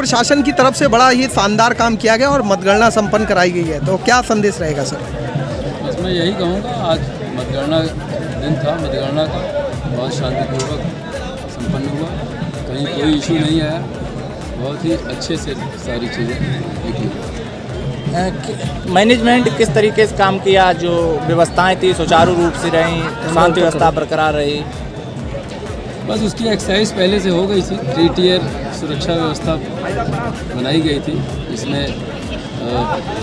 प्रशासन की तरफ से बड़ा ही शानदार काम किया गया और मतगणना संपन्न कराई गई है, तो क्या संदेश रहेगा सर? बस मैं यही कहूँगा, आज मतगणना दिन था, मतगणना का बहुत शांतिपूर्वक संपन्न हुआ, कहीं कोई इशू नहीं आया, बहुत ही अच्छे से सारी चीज़ें निकली। मैनेजमेंट किस तरीके से काम किया, जो व्यवस्थाएं थी सुचारू रूप से रहीं, शांति व्यवस्था बरकरार रही? बस उसकी एक्सरसाइज पहले से हो गई थी, 3 टियर सुरक्षा व्यवस्था बनाई गई थी, इसमें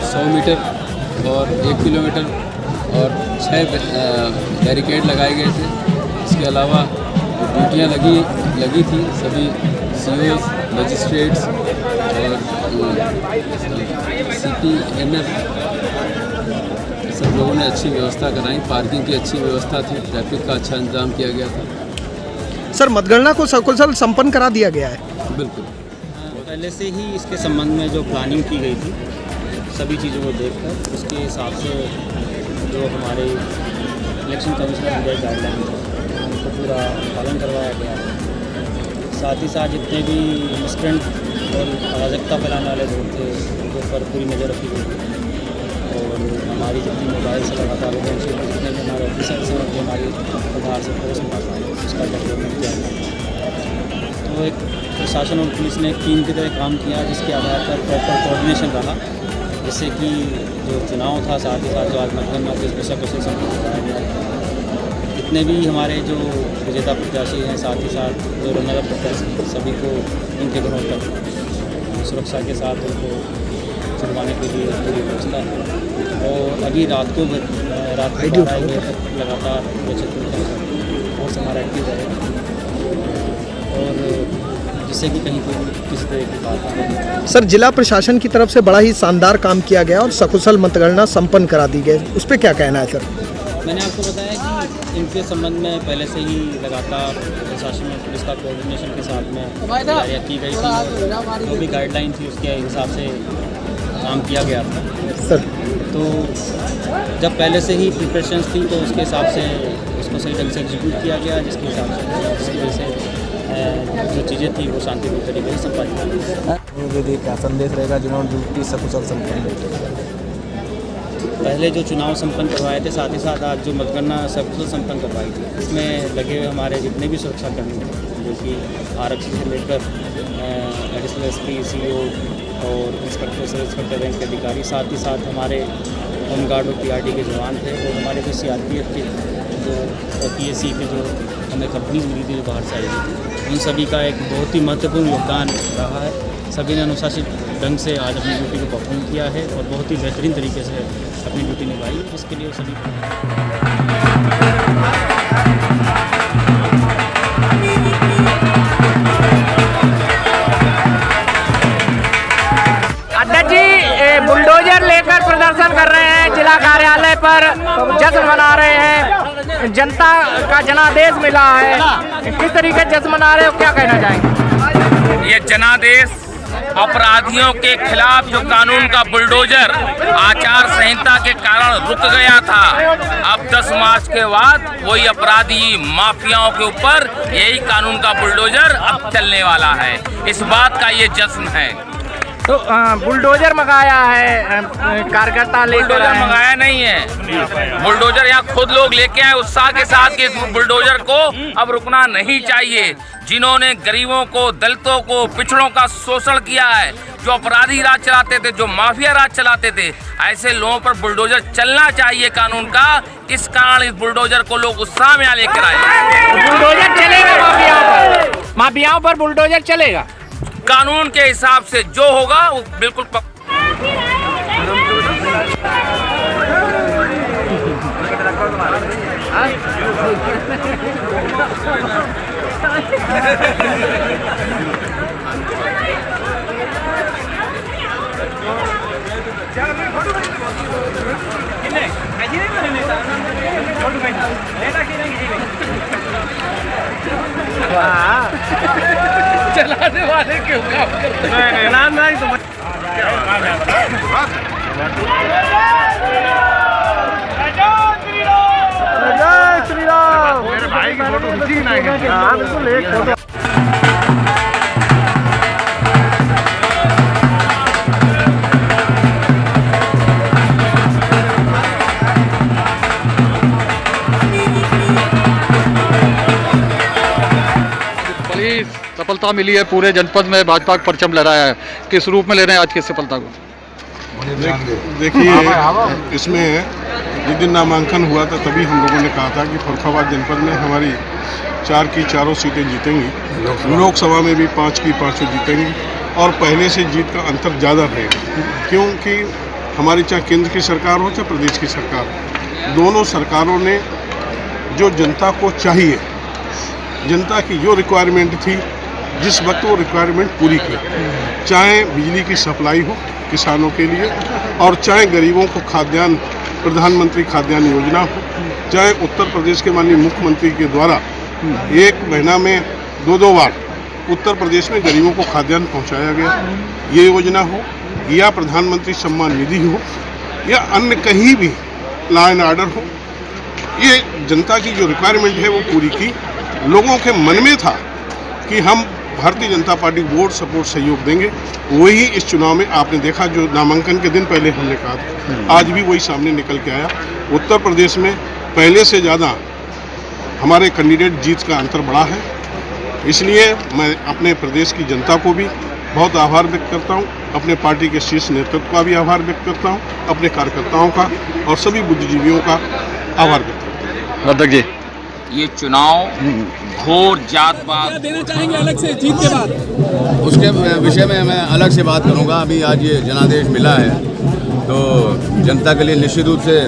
100 मीटर और 1 किलोमीटर और 6 बैरिकेड लगाए गए थे। इसके अलावा ड्यूटियाँ लगी थी, सभी COs, मजिस्ट्रेट्स और CPMF सब लोगों ने अच्छी व्यवस्था कराई, पार्किंग की अच्छी व्यवस्था थी, ट्रैफिक का अच्छा इंतजाम किया गया था। सर, मतगणना को सकुशल संपन्न करा दिया गया है? बिल्कुल। पहले से ही इसके संबंध में जो प्लानिंग की गई थी, सभी चीज़ों को देखकर उसके हिसाब से जो हमारे इलेक्शन कमीशन की गाइडलाइन है उनको पूरा पालन करवाया गया है। साथ ही साथ जितने भी मिसक्रेंट और अराजकता फैलाने वाले लोग थे उनके ऊपर पूरी नज़र रखी गई थी और हमारी जितनी मोबाइल से लगातार जितने भी हमारे ऑफिसर्स हैं जो हमारी बाहर से फोर्स में उसका डेवलपमेंट किया गया। तो एक प्रशासन और पुलिस ने एक टीम की तरह काम किया, जिसके आधार पर प्रॉपर कोऑर्डिनेशन रहा, जिससे कि जो चुनाव था साथ ही साथ जो आज मतगणना थी उसमें सकुशल संपन्न कराया गया। जितने भी हमारे जो विजेता प्रत्याशी हैं, साथ ही साथ जो रनर प्रत्याशी, सभी को उनके घरों तक सुरक्षा के साथ उनको छुड़वाने के लिए पूरी व्यवस्था है। और अभी रात को 12 बजे तक लगातार फोर्स हमारा एक्टिव रहेगा और जिससे कि कहीं कोई किसी तरह की बात नहीं। सर, जिला प्रशासन की तरफ से बड़ा ही शानदार काम किया गया और सकुशल मतगणना संपन्न करा दी गई, उस पर क्या कहना है सर? मैंने आपको बताया कि इनके संबंध में पहले से ही लगातार प्रशासन और पुलिस का कोऑर्डिनेशन के साथ में तैयारियाँ की गई थी, जो भी गाइडलाइन थी उसके हिसाब से काम किया गया था सर। तो जब पहले से ही प्रिपरेशंस थी तो उसके हिसाब से उसको सही ढंग से एग्जीक्यूट किया गया, जिसके हिसाब से जिसकी वजह से जो चीज़ें थी वो शांतिपूर्ण तरीके से संपन्न हुई। क्या संदेश रहेगा जिन्होंने ड्यूटी सकुशल संपन्न? पहले जो चुनाव संपन्न करवाए थे, साथ ही साथ आज जो मतगणना सकुशल संपन्न करवाई थी, इसमें लगे हुए हमारे जितने भी सुरक्षाकर्मी थे, जो कि आरक्षी से लेकर एडिशनल SP, CO और इंस्पेक्टर सब इंस्पेक्टर रैंक के अधिकारी, साथ ही साथ हमारे होमगार्ड और PRT के जवान थे और हमारे जो CRPF के जो PSC के जो हमें कंपनीज मिली थी जो बाहर से आई थी, उन सभी का एक बहुत ही महत्वपूर्ण योगदान रहा है। सभी ने अनुशासित ढंग से आज अपनी ड्यूटी को परफॉर्म किया है और बहुत ही बेहतरीन तरीके से अपनी ड्यूटी निभाई, जिसके लिए सभी अध्यक्ष जी बुलडोजर लेकर प्रदर्शन कर रहे हैं, जिला कार्यालय पर जश्न मना रहे हैं, जनता का जनादेश मिला है, किस तरीके से जश्न मना रहे हो, क्या कहना चाहेंगे? ये जनादेश अपराधियों के खिलाफ जो कानून का बुलडोजर आचार संहिता के कारण रुक गया था, अब 10 मार्च के बाद वही अपराधी माफियाओं के ऊपर यही कानून का बुलडोजर अब चलने वाला है। इस बात का ये जश्न है। तो बुलडोजर मंगाया है, कार्यकर्ता लेकर मंगाया नहीं है, बुलडोजर यहाँ खुद लोग लेके आए उत्साह के साथ कि इस बुलडोजर को अब रुकना नहीं चाहिए। जिन्होंने गरीबों को, दलितों को, पिछड़ों का शोषण किया है, जो अपराधी राज चलाते थे, जो माफिया राज चलाते थे, ऐसे लोगों पर बुलडोजर चलना चाहिए कानून का। इस कारण इस बुलडोजर को लोग उत्साह में लेकर आए। बुलडोजर चलेगा माफियाओं पर बुलडोजर चलेगा, कानून के हिसाब से जो होगा वो बिल्कुल चलाने वाले क्यों काम करते हैं? जय श्री राम। मेरे भाई की फोटो खींची ना है। सफलता मिली है, पूरे जनपद में भाजपा का परचम लहराया है, किस रूप में ले रहे हैं आज की सफलता को? देखिए, इसमें जिस दिन नामांकन हुआ था तभी हम लोगों ने कहा था कि फर्रुखाबाद जनपद में हमारी 4 की 4 सीटें जीतेंगी, लोकसभा में भी 5 की 5 जीतेंगी और पहले से जीत का अंतर ज़्यादा रहेगा, क्योंकि हमारी चाहे केंद्र की सरकार हो चाहे प्रदेश की सरकार हो, दोनों सरकारों ने जो जनता को चाहिए, जनता की जो रिक्वायरमेंट थी जिस वक्त वो रिक्वायरमेंट पूरी की, चाहे बिजली की सप्लाई हो किसानों के लिए और चाहे गरीबों को खाद्यान्न, प्रधानमंत्री खाद्यान्न योजना हो, चाहे उत्तर प्रदेश के माननीय मुख्यमंत्री के द्वारा 1 महीना में 2 बार उत्तर प्रदेश में गरीबों को खाद्यान्न पहुंचाया गया, ये योजना हो या प्रधानमंत्री सम्मान निधि हो या अन्य कहीं भी लॉ एंड ऑर्डर हो, ये जनता की जो रिक्वायरमेंट है वो पूरी की। लोगों के मन में था कि हम Bharatiya Janata party vote support सहयोग देंगे, वही इस चुनाव में आपने देखा, जो नामांकन के दिन पहले हमने कहा था, आज भी वही सामने निकल के आया। उत्तर प्रदेश में पहले से ज़्यादा हमारे कैंडिडेट जीत का अंतर बढ़ा है, इसलिए मैं अपने प्रदेश की जनता को भी बहुत आभार व्यक्त करता हूँ, अपने पार्टी के शीर्ष नेतृत्व का भी आभार व्यक्त करता हूँ, अपने कार्यकर्ताओं का और सभी बुद्धिजीवियों का आभार व्यक्त करता हूँ। जी, ये चुनाव घोर जातपात देना चाहेंगे अलग से जीत के बाद? उसके विषय में मैं अलग से बात करूंगा। अभी आज ये जनादेश मिला है तो जनता के लिए निश्चित रूप से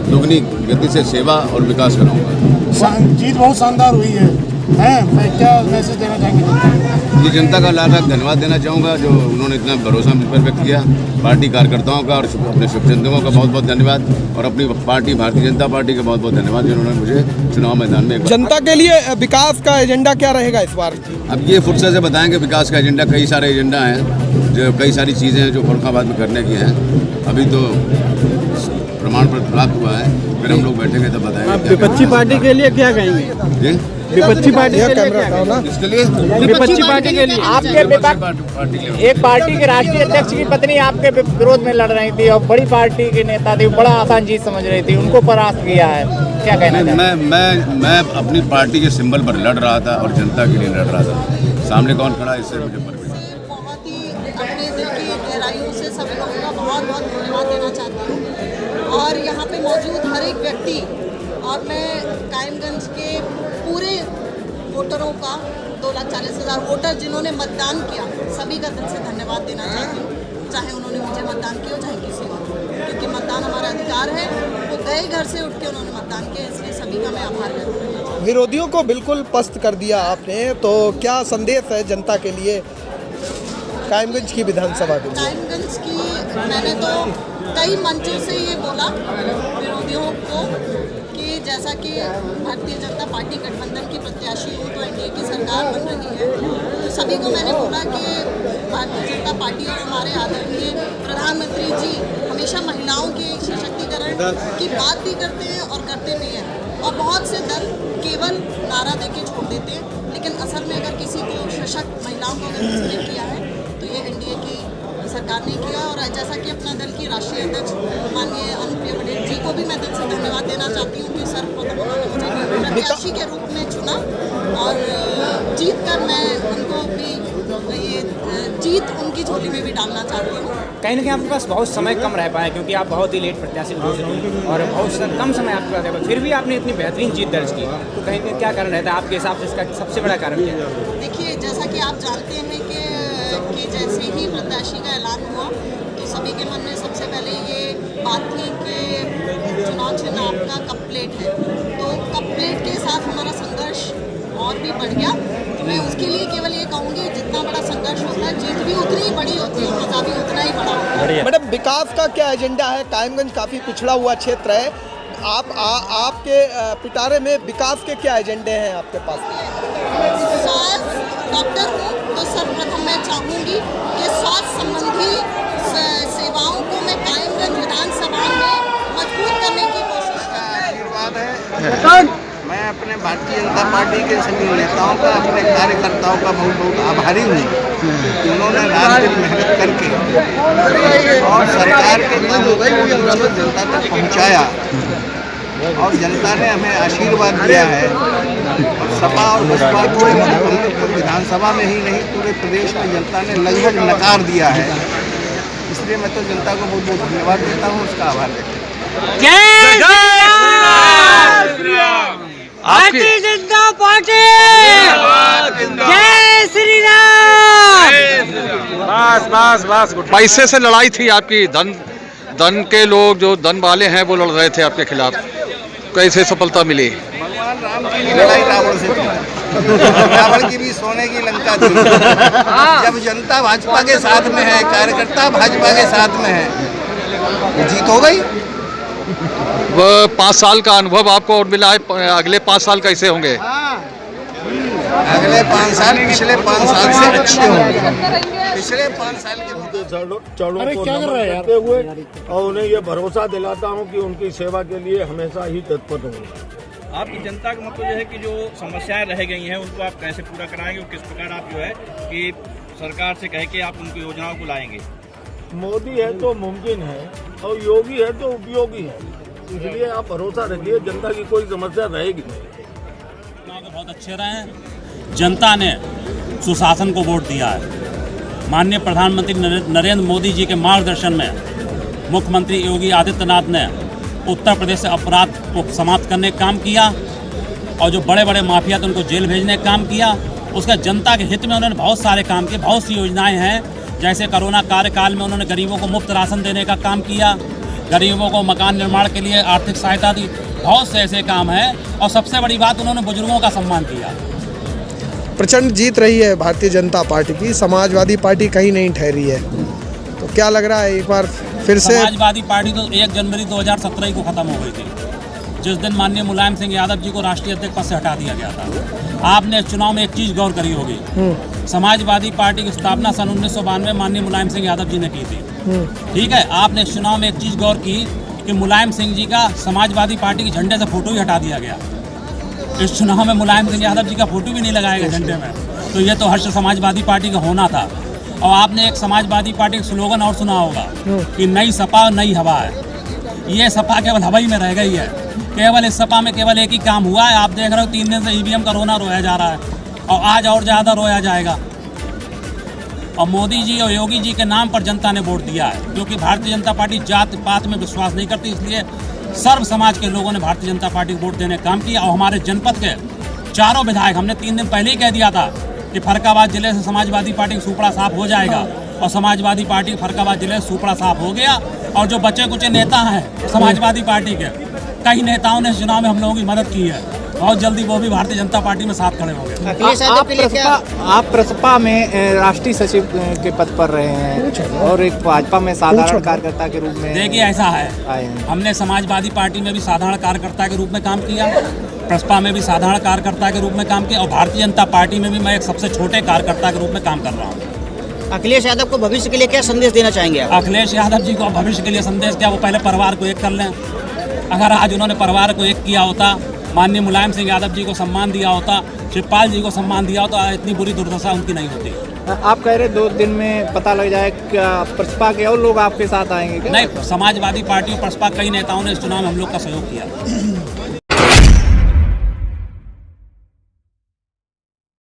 दुगनी गति से सेवा और विकास कराऊंगा। जीत बहुत शानदार हुई है, मैं क्या मैसेज देना चाहेंगे? ये जनता का लाख लाख धन्यवाद देना चाहूँगा जो उन्होंने इतना भरोसा मुझ पर व्यक्त किया। पार्टी कार्यकर्ताओं का और अपने शुभचिंतकों का बहुत बहुत धन्यवाद और अपनी पार्टी भारतीय जनता पार्टी का बहुत बहुत धन्यवाद जिन्होंने मुझे चुनाव मैदान में। जनता के लिए विकास का एजेंडा क्या रहेगा इस बार? अब ये फुर्सत से बताएंगे विकास का एजेंडा, कई सारे एजेंडा हैं, जो कई सारी चीज़ें हैं जो फर्रुखाबाद में करने की हैं। अभी तो प्रमाण पत्र प्राप्त हुआ है, फिर हम लोग बैठेंगे तब बताएंगे। विपक्षी पार्टी के लिए क्या कहेंगे? विपक्षी पार्टी के लिए इसके लिए विपक्षी पार्टी के लिए आपके एक पार्टी के राष्ट्रीय अध्यक्ष की पत्नी आपके विरोध में लड़ रही थी और बड़ी पार्टी के नेता थे, बड़ा आसान जीत समझ रही थी, उनको परास्त किया है, क्या कहना है? मैं अपनी पार्टी के सिंबल पर लड़ रहा था और जनता के लिए लड़ रहा था। सामने कौन खड़ा है इससे मुझे बहुत ही अपने दिल की गहराइयों से सभी लोगों का बहुत बहुत धन्यवाद देना चाहती हूँ और यहाँ पे मौजूद हर एक व्यक्ति और मैं कायमगंज के पूरे वोटरों का 2,40,000 वोटर जिन्होंने मतदान किया, सभी का दिल से धन्यवाद देना चाहती हूँ, चाहे उन्होंने मुझे मतदान किया चाहे किसी और, क्योंकि मतदान हमारा अधिकार है। वो गए घर से उठ के उन्होंने मतदान किया, इसलिए सभी का मैं आभार व्यक्त करना चाहती हूँ। विरोधियों को बिल्कुल पस्त कर दिया आपने, तो क्या संदेश है जनता के लिए कायमगंज की विधानसभा के लिए? कायमगंज की मैंने तो कई मंचों से ये बोला विरोधियों को कि जैसा कि भारतीय जनता पार्टी गठबंधन की प्रत्याशी हूँ तो एनडीए की सरकार बन रही है, तो सभी को मैंने बोला कि भारतीय जनता पार्टी और हमारे आदरणीय प्रधानमंत्री जी हमेशा महिलाओं के सशक्तिकरण की बात भी करते हैं और करते भी हैं, और बहुत से दल केवल नारा देके छोड़ देते हैं, लेकिन असल में अगर किसी को सशक्त महिलाओं को अगर किसी ने किया है तो ये एनडीए की सरकार ने किया। और जैसा कि अपना दल की राष्ट्रीय अध्यक्ष माननीय अनुप्रिया पटेल जी को भी मैं दिल से धन्यवाद देना चाहती हूँ कि सर्वप्रथम उन्होंने मुझे प्रत्याशी के रूप में चुना और जीत कर मैं उनको भी ये जीत उनकी झोली में भी डालना चाहती हूँ। कहीं ना कहीं आपके पास बहुत समय कम रह पाया क्योंकि आप बहुत ही लेट प्रत्याशी घोषित हुए और बहुत कम समय आपके पास है, फिर भी आपने इतनी बेहतरीन जीत दर्ज की, तो कहीं क्या कारण रहता है आपके हिसाब से? इसका सबसे बड़ा कारण क्या है? देखिए, जैसा कि आप जानते हैं कि जैसे ही प्रत्याशी का ऐलान हुआ तो सभी के मन में सबसे पहले ये बात थी कि चुनाव चिन्ह आपका कप प्लेट है, तो कप प्लेट के साथ हमारा संघर्ष और भी बढ़ गया। तो मैं उसके लिए केवल ये कहूँगी जितना बड़ा संघर्ष होता है जीत भी उतनी ही बड़ी होती है और मज़ा भी उतना ही बड़ा होता है। मैडम, विकास का क्या एजेंडा है? कायमगंज काफ़ी पिछड़ा हुआ क्षेत्र है, आपके पिटारे में विकास के क्या एजेंडे हैं आपके पास? डॉक्टर हूँ तो सर्वप्रथम मैं चाहूँगी कि स्वास्थ्य संबंधी सेवाओं को मैं कायमगंज विधानसभा में मजबूत करने की कोशिश करूँ। मैं अपने भारतीय जनता पार्टी के सभी नेताओं का, अपने कार्यकर्ताओं का बहुत बहुत आभारी हूँ कि उन्होंने रात दिन मेहनत करके और सरकार के कामों को जनता तक पहुँचाया और जनता ने हमें आशीर्वाद दिया है सपा और बसपा को विधानसभा में ही नहीं पूरे प्रदेश में जनता ने लगभग नकार दिया है। इसलिए मैं तो जनता को बहुत बहुत धन्यवाद देता हूँ, उसका आभार व्यक्त करता हूँ। भारतीय जनता पार्टी, जय श्री राम। बस बस पैसे से लड़ाई थी आपकी, धन के लोग जो धन वाले हैं वो लड़ रहे थे आपके खिलाफ, कैसे सफलता मिली? भगवान राम की भी लड़ाई रावण से थी, रावण की भी सोने की लंका थी। जब जनता भाजपा के साथ में है, कार्यकर्ता भाजपा के सात में है, जीत हो गई। वो 5 साल का अनुभव आपको और मिला है, अगले 5 साल कैसे होंगे? अगले 5 साल पिछले 5 साल से अच्छे होंगे। पिछले 5 साल के चरणों को नमन करते हुए और उन्हें ये भरोसा दिलाता हूँ कि उनकी सेवा के लिए हमेशा ही तत्पर रहूँगा। आपकी जनता का मतलब यह है कि जो समस्याएं रह गई हैं उनको आप कैसे पूरा कराएंगे और किस प्रकार आप जो है कि सरकार से कह के आप उनकी योजनाओं को लाएंगे? मोदी है तो मुमकिन है और योगी है तो उपयोगी है, इसलिए आप भरोसा रखिए जनता की कोई समस्या रहेगी नहीं। बहुत अच्छे रहे हैं, जनता ने सुशासन को वोट दिया है। माननीय प्रधानमंत्री नरेंद्र मोदी जी के मार्गदर्शन में मुख्यमंत्री योगी आदित्यनाथ ने उत्तर प्रदेश से अपराध को समाप्त करने का काम किया और जो बड़े बड़े माफिया थे उनको जेल भेजने का काम किया। उसका जनता के हित में उन्होंने बहुत सारे काम किए। बहुत सी योजनाएं हैं, जैसे कोरोना कार्यकाल में उन्होंने गरीबों को मुफ्त राशन देने का काम किया, गरीबों को मकान निर्माण के लिए आर्थिक सहायता दी। बहुत से ऐसे काम हैं और सबसे बड़ी बात उन्होंने बुजुर्गों का सम्मान किया। प्रचंड जीत रही है भारतीय जनता पार्टी की, समाजवादी पार्टी कहीं नहीं ठहरी है, तो क्या लग रहा है एक बार फिर से? समाजवादी पार्टी तो 1 जनवरी 2017 को खत्म हो गई थी, जिस दिन माननीय मुलायम सिंह यादव जी को राष्ट्रीय अध्यक्ष पद से हटा दिया गया था। आपने चुनाव में एक चीज गौर करी होगी, समाजवादी पार्टी की स्थापना सन 1992 माननीय मुलायम सिंह यादव जी ने की थी। ठीक है, आपने इस चुनाव में एक चीज गौर की कि मुलायम सिंह जी का समाजवादी पार्टी के झंडे से फोटो ही हटा दिया गया। इस चुनाव में मुलायम सिंह यादव जी का फोटो भी नहीं लगाया गया झंडे में, तो ये तो हर्ष समाजवादी पार्टी का होना था। और आपने एक समाजवादी पार्टी का स्लोगन और सुना होगा कि नई सपा नई हवा है। ये सपा केवल हवा ही में रह गई है, केवल इस सपा में केवल एक ही काम हुआ है। आप देख रहे हो 3 दिन से ईवीएम का रोना रोया जा रहा है और आज और ज़्यादा रोया जाएगा। और मोदी जी और योगी जी के नाम पर जनता ने वोट दिया है, क्योंकि भारतीय जनता पार्टी जात पात में विश्वास नहीं करती, इसलिए सर्व समाज के लोगों ने भारतीय जनता पार्टी को वोट देने का काम किया। और हमारे जनपद के 4 विधायक, हमने 3 दिन पहले ही कह दिया था कि फर्रुखाबाद जिले से समाजवादी पार्टी का सुपड़ा साफ हो जाएगा, और समाजवादी पार्टी फर्रुखाबाद जिले से सुपड़ा साफ हो गया। और जो बचे कुचे नेता हैं समाजवादी पार्टी के, कई नेताओं ने चुनाव में हम लोगों की मदद की है, बहुत जल्दी वो भी भारतीय जनता पार्टी में साथ खड़े होंगे। आप प्रसपा में राष्ट्रीय सचिव के पद पर रहे हैं और एक भाजपा में साधारण कार्यकर्ता के रूप में। देखिए ऐसा है, हमने समाजवादी पार्टी में भी साधारण कार्यकर्ता के रूप में काम किया, प्रसपा में भी साधारण कार्यकर्ता के रूप में काम किया, और भारतीय जनता पार्टी में भी मैं एक सबसे छोटे कार्यकर्ता के रूप में काम कर रहा हूँ। अखिलेश यादव को भविष्य के लिए क्या संदेश देना चाहेंगे आप? अखिलेश यादव जी को भविष्य के लिए संदेश क्या, वो पहले परिवार को एक कर लें। अगर आज उन्होंने परिवार को एक किया होता, माननीय मुलायम सिंह यादव जी को सम्मान दिया होता, शिवपाल जी को सम्मान दिया होता, इतनी बुरी दुर्दशा उनकी नहीं होती। आप कह रहे 2 दिन में पता लग जाए, क्या प्रसपा के और लोग आपके साथ आएंगे क्या? नहीं, समाजवादी पार्टी और प्रसपा कई नेताओं ने इस चुनाव में हम लोग का सहयोग किया।